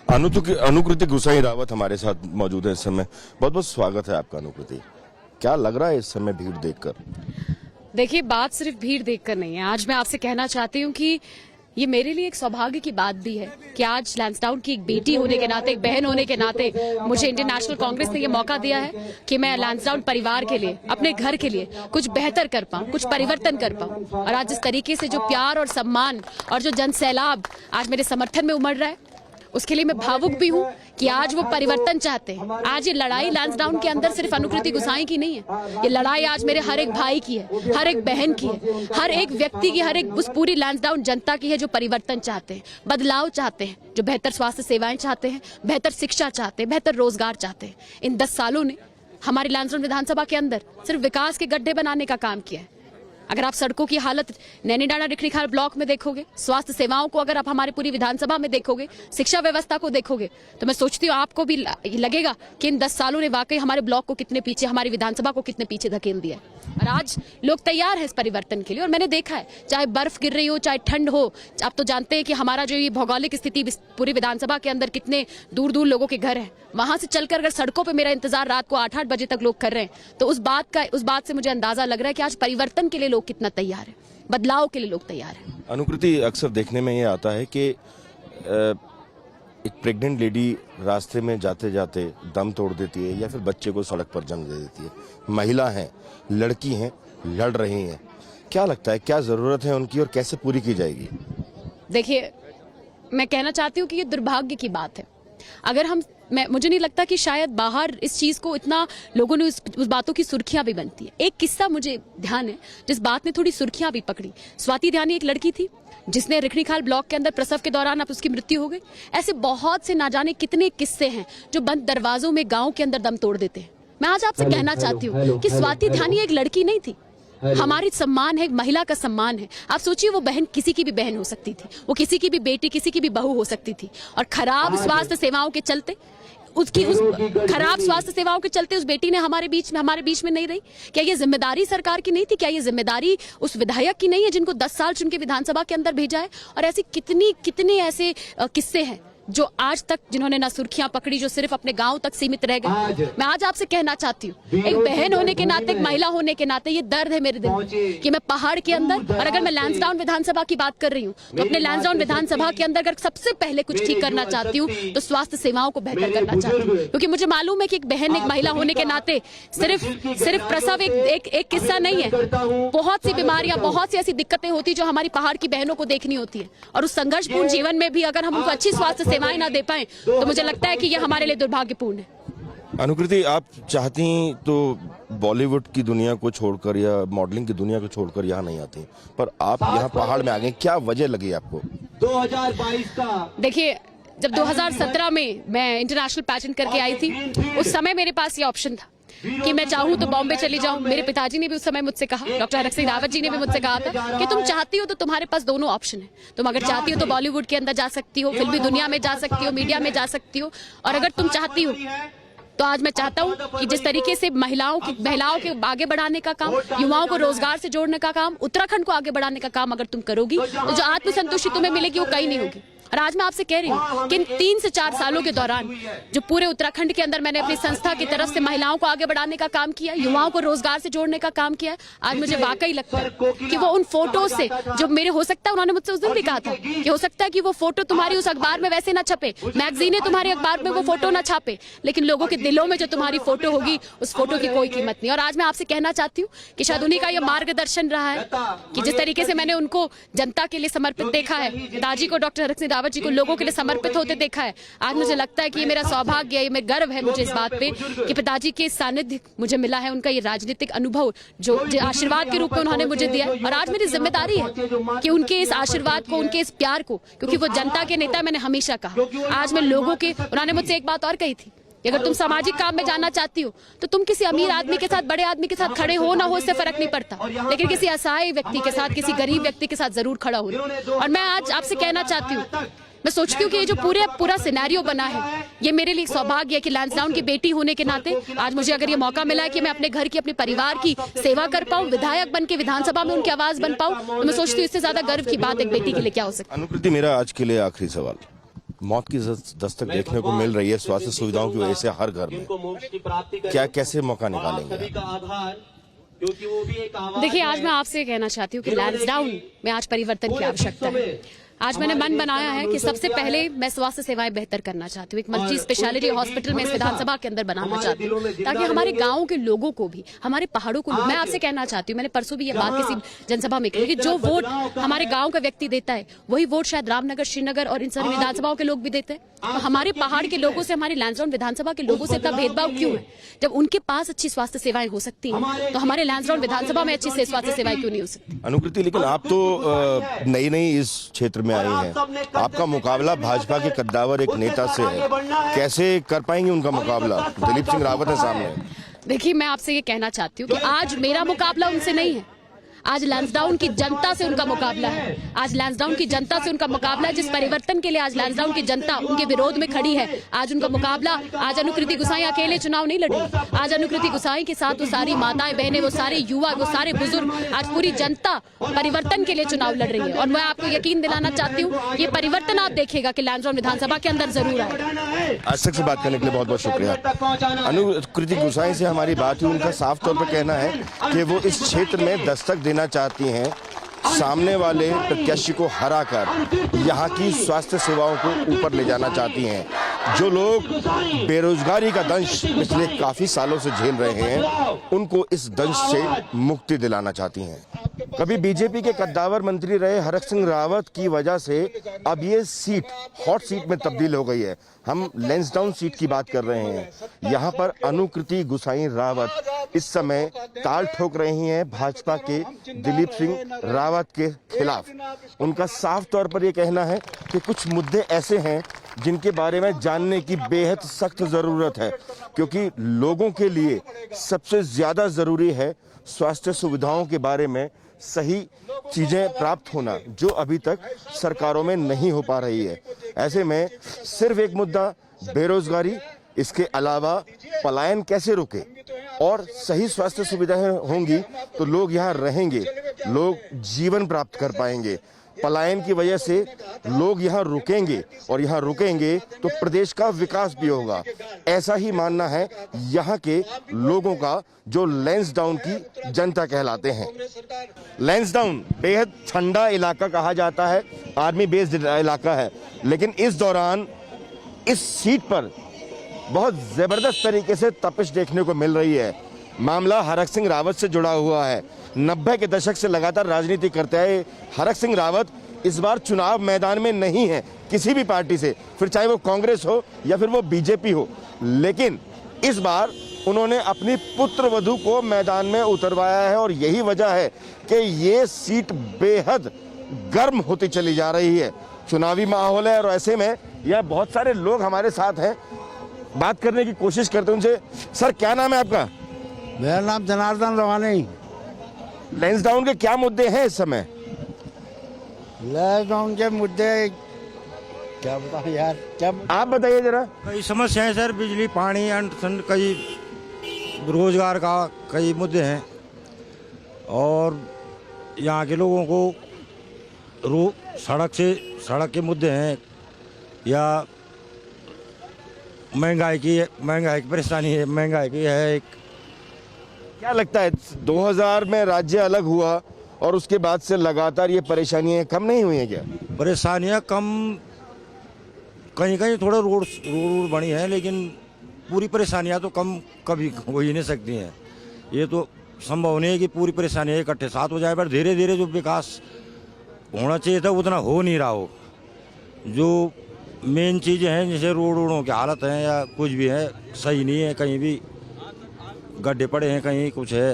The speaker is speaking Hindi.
अनुकृति गुसाई रावत हमारे साथ मौजूद है इस समय। बहुत बहुत स्वागत है आपका अनुकृति। क्या लग रहा है इस समय भीड़ देखकर? देखिए, बात सिर्फ भीड़ देखकर नहीं है। आज मैं आपसे कहना चाहती हूँ कि ये मेरे लिए एक सौभाग्य की बात भी है कि आज लैंसडाउन की एक बेटी होने के नाते, एक बहन होने के नाते मुझे इंडियन नेशनल कांग्रेस ने ये मौका दिया है कि मैं लैंसडाउन परिवार के लिए, अपने घर के लिए कुछ बेहतर कर पाऊं, कुछ परिवर्तन कर पाऊं। और आज जिस तरीके से जो प्यार और सम्मान और जो जन सैलाब आज मेरे समर्थन में उमड़ रहा है, उसके लिए मैं भावुक भी हूं कि आज वो परिवर्तन चाहते हैं। आज ये लड़ाई लैंसडाउन के अंदर सिर्फ अनुकृति गुसाई की नहीं है, ये लड़ाई आज मेरे हर एक भाई की है, हर एक बहन की है, हर एक व्यक्ति की, हर एक उस पूरी लैंसडाउन जनता की है जो परिवर्तन चाहते हैं, बदलाव चाहते हैं, जो बेहतर स्वास्थ्य सेवाएं चाहते हैं, बेहतर शिक्षा चाहते हैं, बेहतर रोजगार चाहते हैं। इन 10 सालों ने हमारी लैंसडाउन विधानसभा के अंदर सिर्फ विकास के गड्ढे बनाने का काम किया है। अगर आप सड़कों की हालत नैनीडांडा रिखणीखाल ब्लॉक में देखोगे, स्वास्थ्य सेवाओं को अगर आप हमारी पूरी विधानसभा में देखोगे, शिक्षा व्यवस्था को देखोगे, तो मैं सोचती हूँ आपको भी लगेगा कि इन 10 सालों ने वाकई हमारे ब्लॉक को कितने पीछे, हमारी विधानसभा को कितने पीछे धकेल दिया है। और आज लोग तैयार हैं इस परिवर्तन के लिए। और मैंने देखा है, चाहे बर्फ गिर रही हो, चाहे ठंड हो, आप तो जानते हैं कि हमारा जो ये भौगोलिक स्थिति पूरी विधानसभा के अंदर कितने दूर दूर लोगों के घर हैं, वहां से चलकर अगर सड़कों पे मेरा इंतजार रात को 8-8 बजे तक लोग कर रहे हैं, तो उस बात से मुझे अंदाजा लग रहा है कि आज परिवर्तन के लिए लोग कितना तैयार है, बदलाव के लिए लोग तैयार हैं। अनुकृति, अक्सर देखने में ये आता है कि एक प्रेग्नेंट लेडी रास्ते में जाते जाते दम तोड़ देती है या फिर बच्चे को सड़क पर जन्म दे देती है। महिला हैं, लड़की हैं, लड़ रही हैं। क्या लगता है, क्या जरूरत है उनकी और कैसे पूरी की जाएगी? देखिए, मैं कहना चाहती हूँ कि ये दुर्भाग्य की बात है। अगर मुझे नहीं लगता कि शायद बाहर इस चीज को इतना लोगों ने उस बातों की सुर्खियां भी बनती है। एक किस्सा मुझे ध्यान है जिस बात ने थोड़ी सुर्खियां भी पकड़ी। स्वाति ध्यानी एक लड़की थी जिसने रिखणीखाल ब्लॉक के अंदर प्रसव के दौरान अब उसकी मृत्यु हो गई। ऐसे बहुत से ना जाने कितने किस्से हैं जो बंद दरवाजों में गांव के अंदर दम तोड़ देते हैं। मैं आज आपसे कहना चाहती हूँ कि स्वाति ध्यानी एक लड़की नहीं थी। हमारी सम्मान है, एक महिला का सम्मान है। आप सोचिए, वो बहन किसी की भी बहन हो सकती थी, वो किसी की भी बेटी, किसी की भी बहू हो सकती थी। और खराब स्वास्थ्य सेवाओं के चलते उस खराब स्वास्थ्य सेवाओं के चलते उस बेटी ने हमारे बीच में नहीं रही। क्या ये जिम्मेदारी सरकार की नहीं थी? क्या ये जिम्मेदारी उस विधायक की नहीं है जिनको 10 साल चुन के विधानसभा के अंदर भेजा है? और ऐसी कितने ऐसे किस्से हैं जो आज तक जिन्होंने ना सुर्खियां पकड़ी, जो सिर्फ अपने गांव तक सीमित रह गए। मैं आज आपसे कहना चाहती हूँ, एक बहन होने के नाते, एक महिला होने के नाते, ये दर्द है मेरे दिल में कि मैं पहाड़ के अंदर, और अगर मैं लैंसडाउन विधानसभा की बात कर रही हूँ, तो अपने लैंसडाउन विधानसभा के अंदर अगर सबसे पहले कुछ ठीक करना चाहती हूँ तो स्वास्थ्य सेवाओं को बेहतर करना चाहती हूँ। क्योंकि मुझे मालूम है कि एक बहन, एक महिला होने के नाते सिर्फ प्रसव एक किस्सा नहीं है। बहुत सी बीमारियां, बहुत सी ऐसी दिक्कतें होती जो हमारी पहाड़ की बहनों को देखनी होती है। और उस संघर्षपूर्ण जीवन में भी अगर हम उनको अच्छी स्वास्थ्य सेवाएं ना दे पाए तो मुझे लगता है कि यह हमारे लिए दुर्भाग्यपूर्ण है। अनुकृति, आप चाहती तो बॉलीवुड की दुनिया को छोड़कर या मॉडलिंग की दुनिया को छोड़कर यहाँ नहीं आती, पर आप यहाँ पहाड़ में आ गए। क्या वजह लगी आपको? 2022 का देखिए, जब 2017 में मैं इंटरनेशनल पैजेंट करके आई थी, उस समय मेरे पास ये ऑप्शन था कि मैं चाहूं तो बॉम्बे चली जाऊं। मेरे पिताजी ने भी उस समय मुझसे कहा, डॉक्टर हरक सिंह रावत जी ने भी मुझसे कहा था कि तुम चाहती हो तो तुम्हारे पास दोनों ऑप्शन है। तुम अगर चाहती हो तो बॉलीवुड के अंदर जा सकती हो, फिल्मी दुनिया में जा सकती हो, मीडिया में जा सकती हो। और अगर तुम चाहती हो तो आज मैं चाहता हूं कि जिस तरीके से महिलाओं के आगे बढ़ाने का काम, युवाओं को रोजगार से जोड़ने का काम, उत्तराखंड को आगे बढ़ाने का काम अगर तुम करोगी तो जो आत्मसंतुष्टि तुम्हें मिलेगी वो कहीं नहीं होगी। और आज मैं आपसे कह रही हूँ कि इन 3 से 4 सालों के दौरान जो पूरे उत्तराखंड के अंदर मैंने अपनी संस्था की तरफ से महिलाओं को आगे बढ़ाने का काम किया, युवाओं को रोजगार से जोड़ने का काम किया, आज मुझे वाकई लगता है कि वो उन फोटो से जो मेरे, हो सकता है उन्होंने मुझसे उस दिन भी कहा था कि हो सकता है कि वो फोटो तुम्हारी उस अखबार में वैसे ना छपे, मैगजीनें तुम्हारे अखबार में वो फोटो ना छापे, लेकिन लोगों के दिलों में जो तुम्हारी फोटो होगी उस फोटो की कोई कीमत नहीं। और आज मैं आपसे कहना चाहती हूँ कि शायद उन्हीं का यह मार्गदर्शन रहा है कि जिस तरीके से मैंने उनको जनता के लिए समर्पित देखा है, पिताजी को, डॉक्टर हरक सिंह रावत जी को लोगों के लिए समर्पित होते देखा है। आज मुझे लगता है कि ये मेरा सौभाग्य है, मैं गर्व है मुझे इस बात पे कि पिताजी के सानिध्य मुझे मिला है, उनका ये राजनीतिक अनुभव जो आशीर्वाद के रूप में उन्होंने मुझे दिया है। और आज मेरी जिम्मेदारी है कि उनके इस आशीर्वाद को, उनके इस प्यार को, क्योंकि वो जनता के नेता, मैंने हमेशा कहा, आज मैं लोगों के, उन्होंने मुझसे एक बात और कही थी कि अगर तुम सामाजिक काम में जाना चाहती हो तो तुम किसी अमीर आदमी के साथ, बड़े आदमी के साथ खड़े हो ना हो, इससे फर्क नहीं पड़ता, लेकिन किसी असहाय व्यक्ति के साथ, किसी गरीब व्यक्ति के साथ जरूर खड़ा हो। और मैं आज आपसे कहना चाहती हूँ, मैं सोचती हूँ कि ये जो पूरा सिनेरियो बना है, ये मेरे लिए सौभाग्य है कि लैंसडाउन की बेटी होने के नाते आज मुझे अगर ये मौका मिला है कि मैं अपने घर की, अपने परिवार की सेवा कर पाऊँ, विधायक बन के विधानसभा में उनकी आवाज बन पाऊँ, तो मैं सोचती हूँ इससे ज्यादा गर्व की बात एक बेटी के लिए क्या हो सकती है। अनुकृति, मेरा आज के लिए आखिरी सवाल, मौत की दस्तक देखने को मिल रही है स्वास्थ्य सुविधाओं की वजह से हर घर में, क्या कैसे मौका निकालेंगे? देखिए, आज मैं आपसे कहना चाहती हूँ कि लैंसडाउन में आज परिवर्तन की आवश्यकता है। आज मैंने मन बनाया है कि सबसे पहले मैं स्वास्थ्य सेवाएं बेहतर करना चाहती हूँ। एक मल्टी स्पेशलिटी हॉस्पिटल में इस विधानसभा के अंदर बनाना चाहती हूँ, ताकि हमारे गाँव के लोगों को भी, हमारे पहाड़ों को, मैं आपसे कहना चाहती हूँ, मैंने परसों भी ये बात किसी जनसभा में कही कि जो वोट हमारे गाँव का व्यक्ति देता है वही वोट शायद रामनगर, श्रीनगर और इन सारी विधानसभाओं के लोग भी देते हैं। तो हमारे पहाड़ के लोगों से, हमारे लैंसडाउन विधानसभा के लोगों से इतना भेदभाव क्यों है? जब उनके पास अच्छी स्वास्थ्य सेवाएं हो सकती हैं, तो हमारे लैंसडाउन विधानसभा में अच्छी स्वास्थ्य सेवाएं क्यों नहीं हो सकती? अनुकृति, लेकिन आप तो नई नई इस क्षेत्र में आई हैं, आपका मुकाबला भाजपा के कद्दावर एक नेता से है, कैसे कर पाएंगे उनका मुकाबला? दिलीप सिंह रावत है सामने। देखिए, मैं आपसे ये कहना चाहती हूँ कि आज मेरा मुकाबला उनसे नहीं है, आज लैंसडाउन की जनता से उनका मुकाबला है। आज लैंसडाउन की जनता से उनका मुकाबला है, जिस परिवर्तन के लिए आज लैंसडाउन की जनता उनके विरोध में खड़ी है। आज उनका मुकाबला, आज अनुकृति गुसाई अकेले चुनाव नहीं लड़ रही, आज अनुकृति गुसाई के साथ वो सारी माताएं बहनें, वो सारे युवा, वो सारे बुजुर्ग, आज पूरी जनता परिवर्तन के लिए चुनाव लड़ रही है। और मैं आपको यकीन दिलाना चाहती हूँ, ये परिवर्तन आप देखिएगा कि लैंसडाउन विधानसभा के अंदर जरूर आए। आज तक से बात करने के लिए बहुत बहुत शुक्रिया। अनुकृति गुसाई से हमारी बात हुई, उनका साफ तौर पर कहना है कि वो इस क्षेत्र में दस्तक देना चाहती हैं, सामने वाले प्रत्याशी को हराकर यहाँ की स्वास्थ्य सेवाओं को ऊपर ले जाना चाहती हैं। जो लोग बेरोजगारी का दंश पिछले काफी सालों से झेल रहे हैं, उनको इस दंश से मुक्ति दिलाना चाहती हैं। कभी बीजेपी के कद्दावर मंत्री रहे हरक सिंह रावत की वजह से अब ये सीट हॉट सीट में तब्दील हो गई है। हम लैंसडाउन सीट की बात कर रहे हैं। यहाँ पर अनुकृति गुसाई रावत इस समय ताल ठोक रही हैं भाजपा के दिलीप सिंह रावत के खिलाफ। उनका साफ तौर पर यह कहना है कि कुछ मुद्दे ऐसे हैं जिनके बारे में जानने की बेहद सख्त जरूरत है, क्योंकि लोगों के लिए सबसे ज्यादा जरूरी है स्वास्थ्य सुविधाओं के बारे में सही चीजें प्राप्त होना, जो अभी तक सरकारों में नहीं हो पा रही है। ऐसे में सिर्फ एक मुद्दा बेरोजगारी, इसके अलावा पलायन कैसे रुके और सही स्वास्थ्य सुविधाएं होंगी तो लोग यहाँ रहेंगे, लोग जीवन प्राप्त कर पाएंगे। पलायन की वजह से लोग यहाँ रुकेंगे और यहाँ रुकेंगे तो प्रदेश का विकास भी होगा। ऐसा ही मानना है यहाँ के लोगों का, जो लैंसडाउन की जनता कहलाते हैं। लैंसडाउन बेहद ठंडा इलाका कहा जाता है, आर्मी बेस्ड इलाका है, लेकिन इस दौरान इस सीट पर बहुत जबरदस्त तरीके से तपिश देखने को मिल रही है। मामला हरक सिंह रावत से जुड़ा हुआ है। 90 के दशक से लगातार राजनीति करते हैं हरक सिंह रावत। इस बार चुनाव मैदान में नहीं है किसी भी पार्टी से, फिर चाहे वो कांग्रेस हो या फिर वो बीजेपी हो, लेकिन इस बार उन्होंने अपनी पुत्र वधू को मैदान में उतरवाया है और यही वजह है कि ये सीट बेहद गर्म होती चली जा रही है। चुनावी माहौल है और ऐसे में यह बहुत सारे लोग हमारे साथ हैं, बात करने की कोशिश करते हैं उनसे। सर, क्या नाम है आपका? मेरा नाम जनार्दन रवानी। लैंसडाउन के क्या मुद्दे हैं इस समय? लैंसडाउन के मुद्दे क्या बताऊं यार, क्या आप बताइए जरा। कई समस्याएं सर, बिजली, पानी, अन्न, कई रोजगार का कई मुद्दे हैं और यहाँ के लोगों को सड़क के मुद्दे हैं या महंगाई की परेशानी है, महंगाई की है एक। क्या लगता है 2000 में राज्य अलग हुआ और उसके बाद से लगातार ये परेशानियां कम नहीं हुई हैं क्या? परेशानियां कम, कहीं कहीं थोड़ा रोड बनी है, लेकिन पूरी परेशानियां तो कम कभी हो ही नहीं सकती हैं। ये तो संभव नहीं है कि पूरी परेशानियां इकट्ठे साथ हो जाए, पर धीरे धीरे जो विकास होना चाहिए था उतना हो नहीं रहा हो। जो मेन चीज़ें हैं जैसे रोडों की हालत है या कुछ भी है, सही नहीं है, कहीं भी गड्ढे पड़े हैं, कहीं कुछ है।